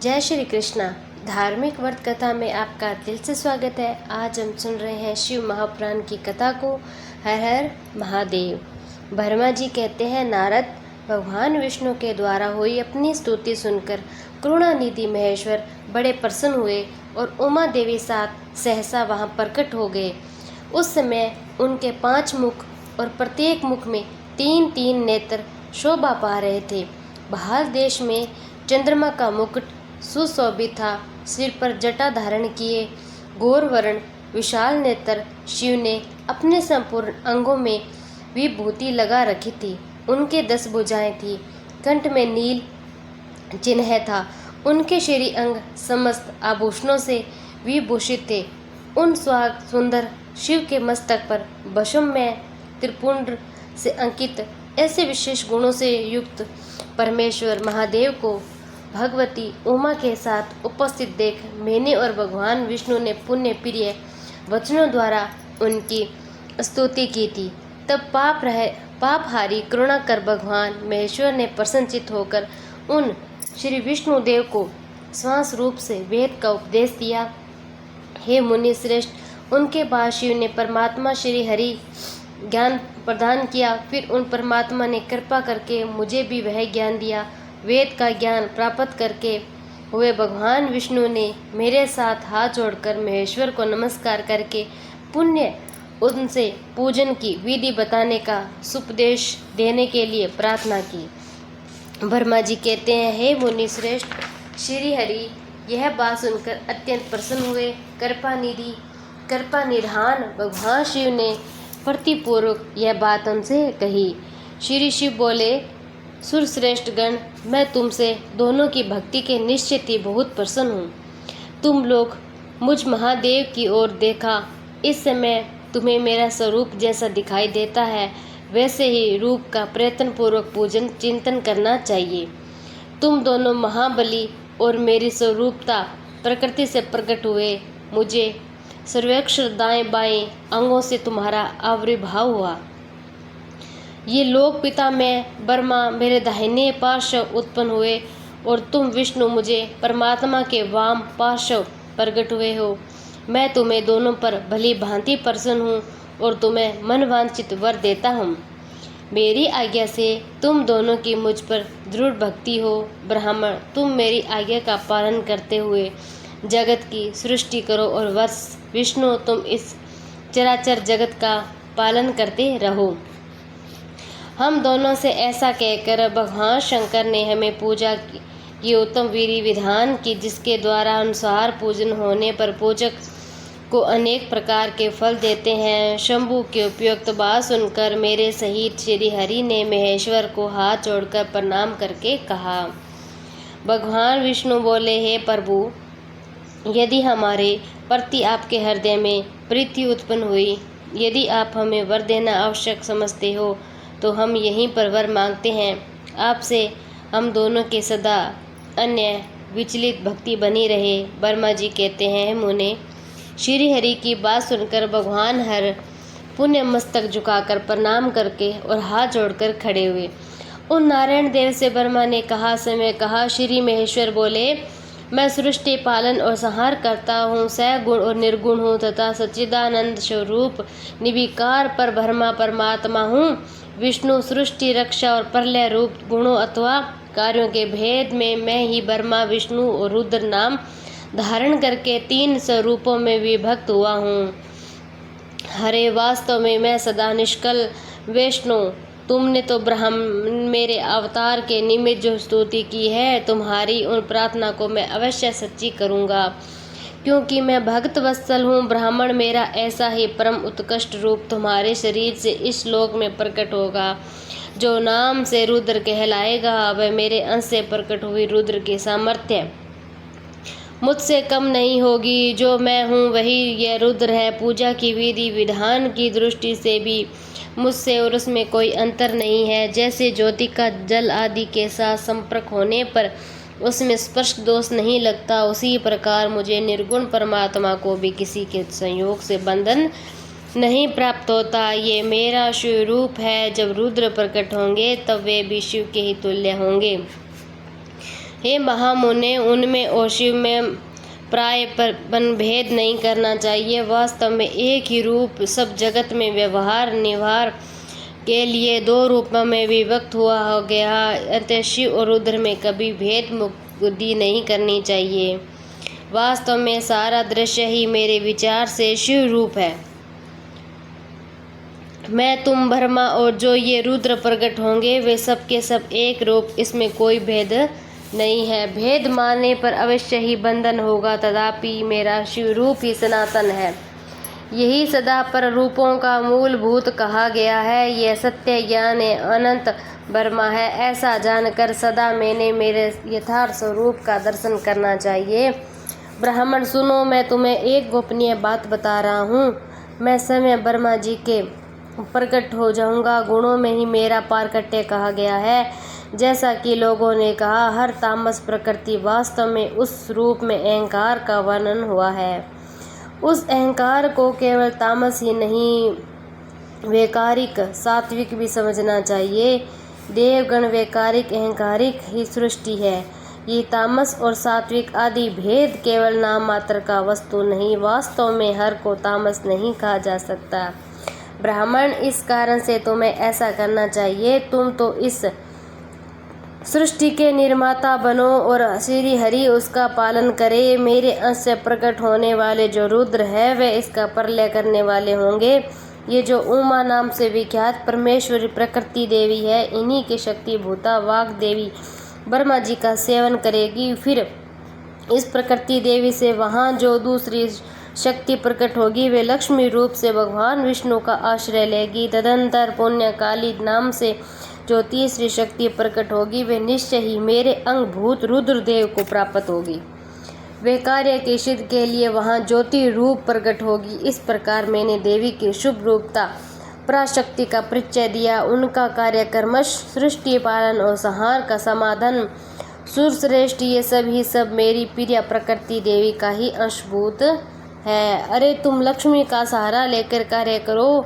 जय श्री कृष्णा। धार्मिक व्रत कथा में आपका दिल से स्वागत है। आज हम सुन रहे हैं शिव महापुराण की कथा को। हर हर महादेव। ब्रह्मा जी कहते हैं, नारद, भगवान विष्णु के द्वारा हुई अपनी स्तुति सुनकर करुणानिधि महेश्वर बड़े प्रसन्न हुए और उमा देवी साथ सहसा वहां प्रकट हो गए। उस समय उनके 5 मुख और प्रत्येक मुख में 3-3 नेत्र शोभा पा रहे थे। बाहर देश में चंद्रमा का मुकुट सुशोभित था। सिर पर जटा धारण किए गौर वर्ण विशाल नेत्र शिव ने अपने संपूर्ण अंगों में विभूति लगा रखी थी। उनके 10 भुजाएं थी। कंठ में नील चिन्ह था। उनके शरीर अंग समस्त आभूषणों से विभूषित थे। उन सुंदर शिव के मस्तक पर भस्म में त्रिपुंड से अंकित ऐसे विशेष गुणों से युक्त परमेश्वर महादेव को भगवती उमा के साथ उपस्थित देख मैंने और भगवान विष्णु ने पुण्य प्रिय वचनों द्वारा उनकी स्तुति की थी। तब पापहारी करुणा कर भगवान महेश्वर ने प्रसन्नचित होकर उन श्री विष्णु देव को श्वास रूप से वेद का उपदेश दिया। हे मुनि श्रेष्ठ, उनके बाद शिव ने परमात्मा श्री हरि ज्ञान प्रदान किया। फिर उन परमात्मा ने कृपा करके मुझे भी वह ज्ञान दिया। वेद का ज्ञान प्राप्त करके हुए भगवान विष्णु ने मेरे साथ हाथ जोड़कर महेश्वर को नमस्कार करके पुण्य उनसे पूजन की विधि बताने का सुपदेश देने के लिए प्रार्थना की। ब्रह्मा जी कहते हैं, हे मुनि श्रेष्ठ, श्री हरि यह बात सुनकर अत्यंत प्रसन्न हुए। कृपा निधान भगवान शिव ने प्रतिपूर्वक यह बात उनसे कही। श्री शिव बोले, सुरश्रेष्ठ गण, मैं तुमसे दोनों की भक्ति के निश्चित ही बहुत प्रसन्न हूँ। तुम लोग मुझ महादेव की ओर देखा। इस समय तुम्हें मेरा स्वरूप जैसा दिखाई देता है वैसे ही रूप का प्रयत्नपूर्वक पूजन चिंतन करना चाहिए। तुम दोनों महाबली और मेरी स्वरूपता प्रकृति से प्रकट हुए। मुझे सर्वेक्षर दाएं बाएं अंगों से तुम्हारा आविर्भाव हुआ। ये लोक पिता में ब्रह्मा मेरे दाहिने पार्श्व उत्पन्न हुए और तुम विष्णु मुझे परमात्मा के वाम पार्श्व प्रकट हुए हो। मैं तुम्हें दोनों पर भली भांति प्रसन्न हूँ और तुम्हें मनवांछित वर देता हूँ। मेरी आज्ञा से तुम दोनों की मुझ पर दृढ़ भक्ति हो। ब्राह्मण, तुम मेरी आज्ञा का पालन करते हुए जगत की सृष्टि करो और वर्ष विष्णु तुम इस चराचर जगत का पालन करते रहो। हम दोनों से ऐसा कहकर भगवान शंकर ने हमें पूजा की उत्तम विधि विधान की, जिसके द्वारा अनुसार पूजन होने पर पूजक को अनेक प्रकार के फल देते हैं। शंभु के उपयुक्त बात सुनकर मेरे सहित श्री हरि ने महेश्वर को हाथ जोड़कर प्रणाम करके कहा। भगवान विष्णु बोले, हे प्रभु, यदि हमारे प्रति आपके हृदय में प्रीति उत्पन्न हुई, यदि आप हमें वर देना आवश्यक समझते हो तो हम यहीं पर वर मांगते हैं। आपसे हम दोनों के सदा अन्य विचलित भक्ति बनी रहे। ब्रह्मा जी कहते हैं, मुने, श्री हरि की बात सुनकर भगवान हर पुण्य मस्तक झुकाकर प्रणाम करके और हाथ जोड़कर खड़े हुए। उन नारायण देव से ब्रह्मा ने कहा। श्री महेश्वर बोले, मैं सृष्टि पालन और संहार करता हूँ, सगुण और निर्गुण हूँ तथा सच्चिदानंद स्वरूप निर्विकार पर ब्रह्मा परमात्मा हूँ। विष्णु सृष्टि रक्षा और प्रलय रूप गुणों अथवा कार्यों के भेद में मैं ही ब्रह्मा विष्णु और रुद्र नाम धारण करके 3 स्वरूपों में विभक्त हुआ हूँ। हरे, वास्तव में मैं सदा निष्कल विष्णु। तुमने तो मेरे अवतार के निमित्त जो स्तुति की है, तुम्हारी उन प्रार्थना को मैं अवश्य सच्ची करूँगा, क्योंकि मैं भक्त वत्सल हूँ। ब्राह्मण, मेरा ऐसा ही परम उत्कृष्ट रूप तुम्हारे शरीर से इस लोक में प्रकट होगा। जो नाम से रुद्र कहलाएगा वह मेरे अंश से प्रकट हुई रुद्र की सामर्थ्य मुझसे कम नहीं होगी। जो मैं हूँ वही यह रुद्र है। पूजा की विधि विधान की दृष्टि से भी मुझसे और उसमें कोई अंतर नहीं है। जैसे ज्योति का जल आदि के साथ संपर्क होने पर उसमें स्पर्श दोष नहीं लगता, उसी प्रकार मुझे निर्गुण परमात्मा को भी किसी के संयोग से बंधन नहीं प्राप्त होता। ये मेरा शिव रूप है। जब रुद्र प्रकट होंगे तब वे भी शिव के ही तुल्य होंगे। हे महामुने, उनमें और शिव में प्राय भेद नहीं करना चाहिए। वास्तव में एक ही रूप सब जगत में व्यवहार निवार के लिए दो रूपों में विभक्त हुआ हो गया। अतः शिव और रुद्र में कभी भेद बुद्धि नहीं करनी चाहिए। वास्तव में सारा दृश्य ही मेरे विचार से शिव रूप है। मैं, तुम, ब्रह्मा और जो ये रुद्र प्रकट होंगे वे सब के सब एक रूप, इसमें कोई भेद नहीं है। भेद मानने पर अवश्य ही बंधन होगा, तथापि मेरा शिव रूप ही सनातन है। यही सदा पर रूपों का मूलभूत कहा गया है। यह सत्य ज्ञान अनंत ब्रह्मा है। ऐसा जानकर सदा मैंने मेरे यथार्थ स्वरूप का दर्शन करना चाहिए। ब्राह्मण सुनो, मैं तुम्हें एक गोपनीय बात बता रहा हूँ। मैं समय ब्रह्मा जी के प्रकट हो जाऊंगा। गुणों में ही मेरा पारकट्य कहा गया है। जैसा कि लोगों ने कहा, हर तामस प्रकृति वास्तव में उस रूप में अहंकार का वर्णन हुआ है। उस अहंकार को केवल तामस ही नहीं, वैकारिक सात्विक भी समझना चाहिए। देवगण वैकारिक अहंकारिक ही सृष्टि है। ये तामस और सात्विक आदि भेद केवल नाम मात्र का वस्तु नहीं, वास्तव में हर को तामस नहीं कहा जा सकता। ब्राह्मण, इस कारण से तुम्हें ऐसा करना चाहिए। तुम तो इस सृष्टि के निर्माता बनो और श्री हरि उसका पालन करे। मेरे अंश से प्रकट होने वाले जो रुद्र है वे इसका प्रलय करने वाले होंगे। ये जो उमा नाम से विख्यात परमेश्वरी प्रकृति देवी है, इन्हीं की शक्ति भूता वाग देवी ब्रह्मा जी का सेवन करेगी। फिर इस प्रकृति देवी से वहाँ जो दूसरी शक्ति प्रकट होगी वे लक्ष्मी रूप से भगवान विष्णु का आश्रय लेगी। तदंतर पुण्य काली नाम से जो तीसरी शक्ति प्रकट होगी वे निश्चय ही मेरे अंगभूत रुद्रदेव को प्राप्त होगी। वे कार्य की सिद्धि के लिए वहाँ ज्योति रूप प्रकट होगी। इस प्रकार मैंने देवी की शुभ रूपता पराशक्ति का परिचय दिया। उनका कार्य कर्मश सृष्टि पालन और संहार का समाधान सुरश्रेष्ठ, ये सब ही सब मेरी प्रिय प्रकृति देवी का ही अंशभूत है। अरे तुम लक्ष्मी का सहारा लेकर कार्य करो।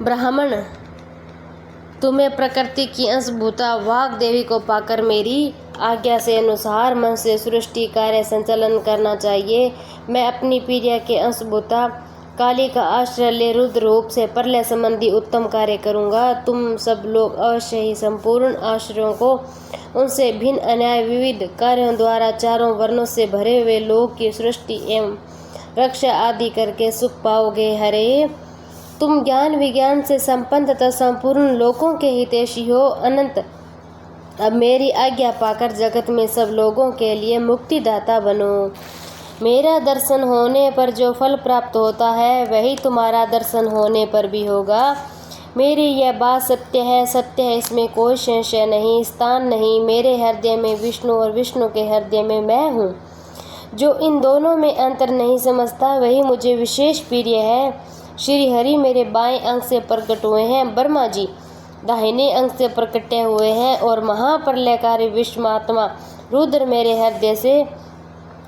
ब्राह्मण, तुम्हें प्रकृति की अंशभूता वाग देवी को पाकर मेरी आज्ञा से अनुसार मन से सृष्टि कार्य संचालन करना चाहिए। मैं अपनी प्रिय के अंशभूता काली का आश्रय ले रुद्र रूप से प्रलय संबंधी उत्तम कार्य करूँगा। तुम सब लोग अवश्य ही संपूर्ण आश्रयों को उनसे भिन्न अन्याय विविध कार्यों द्वारा चारों वर्णों से भरे हुए लोक की सृष्टि एवं रक्षा आदि करके सुख पाओगे। हरे, तुम ज्ञान विज्ञान से संपन्न तथा संपूर्ण लोकों के हितैषी हो। अनंत, अब मेरी आज्ञा पाकर जगत में सब लोगों के लिए मुक्तिदाता बनो। मेरा दर्शन होने पर जो फल प्राप्त होता है वही तुम्हारा दर्शन होने पर भी होगा। मेरी यह बात सत्य है, इसमें कोई संशय नहीं, स्थान नहीं। मेरे हृदय में विष्णु और विष्णु के हृदय में मैं हूँ। जो इन दोनों में अंतर नहीं समझता वही मुझे विशेष प्रिय है। श्री हरि मेरे बाएं अंग से प्रकट हुए हैं, ब्रह्मा जी दाहिने अंग से प्रकटे हुए हैं और महाप्रलयकारी विश्वात्मा रुद्र मेरे हृदय से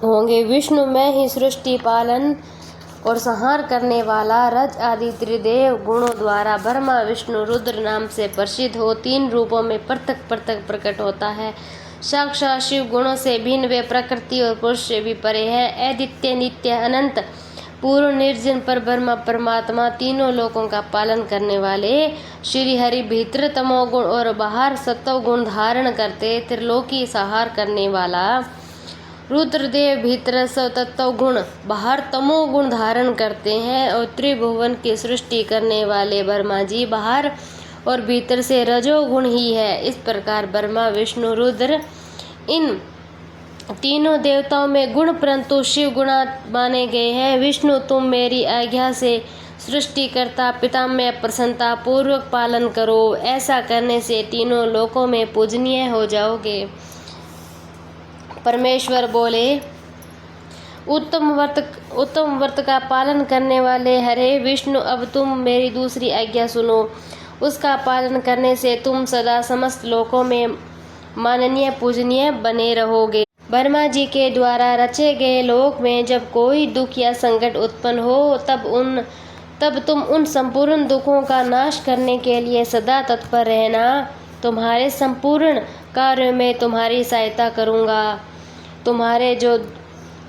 होंगे। विष्णु मैं ही सृष्टि पालन और संहार करने वाला रज आदि त्रिदेव गुणों द्वारा ब्रह्मा विष्णु रुद्र नाम से प्रसिद्ध हो तीन रूपों में पृथक पृथक प्रकट होता है। साक्षात शिव गुणों से भिन्न वे प्रकृति और पुरुष से भी परे है। अद्वितीय नित्य अनंत पूर्ण निर्जन पर ब्रह्मा परमात्मा तीनों लोकों का पालन करने वाले श्री हरि भीतर तमोगुण और बाहर सत्व गुण धारण करते त्रिलोकी संहार करने वाला रुद्रदेव भीतर सतत्व गुण बाहर तमो गुण धारण करते हैं और त्रिभुवन की सृष्टि करने वाले ब्रह्मा जी बाहर और भीतर से रजोगुण ही है। इस प्रकार ब्रह्मा विष्णु रुद्र इन तीनों देवताओं में गुण परंतु शिव गुणा माने गए हैं। विष्णु तुम मेरी आज्ञा से सृष्टिकर्ता पिता में प्रसन्नता पूर्वक पालन करो। ऐसा करने से तीनों लोकों में पूजनीय हो जाओगे। परमेश्वर बोले, उत्तम व्रत का पालन करने वाले हरे विष्णु, अब तुम मेरी दूसरी आज्ञा सुनो। उसका पालन करने से तुम सदा समस्त लोकों में माननीय पूजनीय बने रहोगे। ब्रह्मा जी के द्वारा रचे गए लोक में जब कोई दुख या संकट उत्पन्न हो तब तुम उन संपूर्ण दुखों का नाश करने के लिए सदा तत्पर रहना। तुम्हारे संपूर्ण कार्य में तुम्हारी सहायता करूँगा। तुम्हारे जो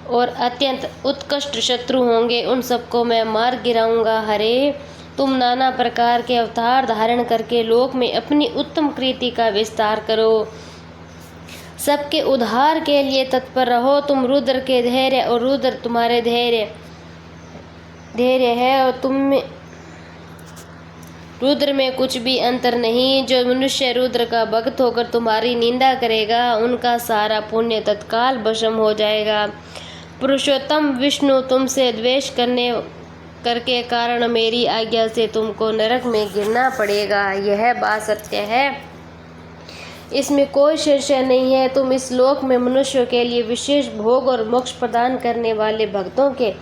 और अत्यंत उत्कृष्ट शत्रु होंगे उन सबको मैं मार गिराऊंगा। हरे, तुम नाना प्रकार के अवतार धारण करके लोक में अपनी उत्तम कृति का विस्तार करो। सबके उद्धार के लिए तत्पर रहो। तुम रुद्र के धैर्य और रुद्र तुम्हारे धैर्य है और तुम में रुद्र में कुछ भी अंतर नहीं। जो मनुष्य रुद्र का भक्त होकर तुम्हारी निंदा करेगा उनका सारा पुण्य तत्काल भस्म हो जाएगा। पुरुषोत्तम विष्णु तुमसे द्वेष करके कारण मेरी आज्ञा से तुमको नरक में गिरना पड़ेगा। यह बात सत्य है, इसमें कोई संशय नहीं है। तुम इस लोक में मनुष्यों के लिए विशेष भोग और मोक्ष प्रदान करने वाले भक्तों के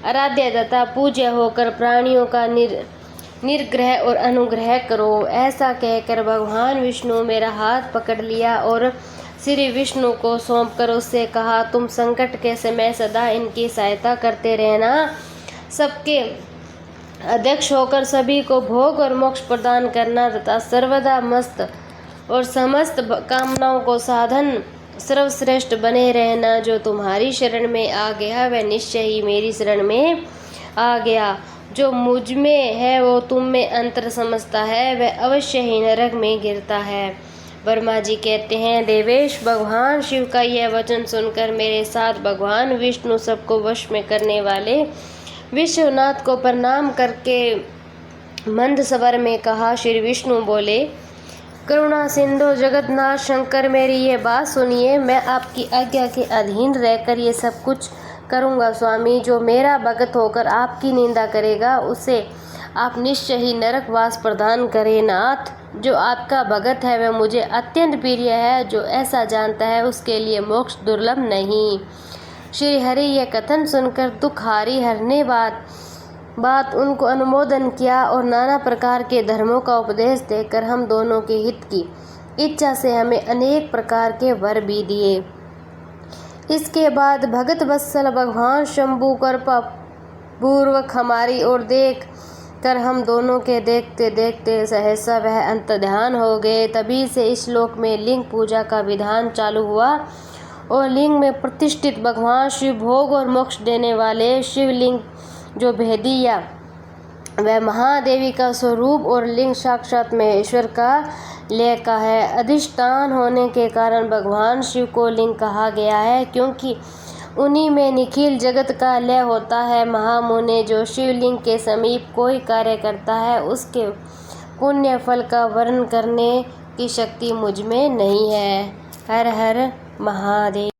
आराध्य तथा पूज्य होकर प्राणियों का निर्ग्रह और अनुग्रह करो। ऐसा कहकर भगवान विष्णु मेरा हाथ पकड़ लिया और श्री विष्णु को सौंपकर उससे कहा, तुम संकट के समय सदा इनकी सहायता करते रहना। सबके अध्यक्ष होकर सभी को भोग और मोक्ष प्रदान करना तथा सर्वदा मस्त और समस्त कामनाओं को साधन सर्वश्रेष्ठ बने रहना। जो तुम्हारी शरण में आ गया वह निश्चय ही मेरी शरण में आ गया। जो मुझ में है वो तुम में अंतर समझता है वह अवश्य ही नरक में गिरता है। वर्मा जी कहते हैं, देवेश, भगवान शिव का यह वचन सुनकर मेरे साथ भगवान विष्णु सबको वश में करने वाले विश्वनाथ को प्रणाम करके मंद स्वर में कहा। श्री विष्णु बोले, करुणा सिंधु जगन्नाथ शंकर, मेरी ये बात सुनिए। मैं आपकी आज्ञा के अधीन रहकर ये सब कुछ करूँगा स्वामी। जो मेरा भक्त होकर आपकी निंदा करेगा उसे आप निश्चय ही नरकवास प्रदान करें। नाथ, जो आपका भगत है वह मुझे अत्यंत प्रिय है। जो ऐसा जानता है उसके लिए मोक्ष दुर्लभ नहीं। श्री हरि यह कथन सुनकर दुखहारी हरने बात उनको अनुमोदन किया और नाना प्रकार के धर्मों का उपदेश देकर हम दोनों के हित की इच्छा से हमें अनेक प्रकार के वर भी दिए। इसके बाद भगत वत्सल भगवान शंभु कृपा पूर्वक हमारी ओर देख कर हम दोनों के देखते देखते सहसा वह अंतर्ध्यान हो गए। तभी से इस श्लोक में लिंग पूजा का विधान चालू हुआ और लिंग में प्रतिष्ठित भगवान शिव भोग और मोक्ष देने वाले शिवलिंग जो भेदिया वह महादेवी का स्वरूप और लिंग साक्षात महेश्वर का लय का है। अधिष्ठान होने के कारण भगवान शिव को लिंग कहा गया है, क्योंकि उन्हीं में निखिल जगत का लय होता है। महामुने, जो शिवलिंग के समीप कोई कार्य करता है उसके पुण्य फल का वर्णन करने की शक्ति मुझ में नहीं है। हर हर महादेव।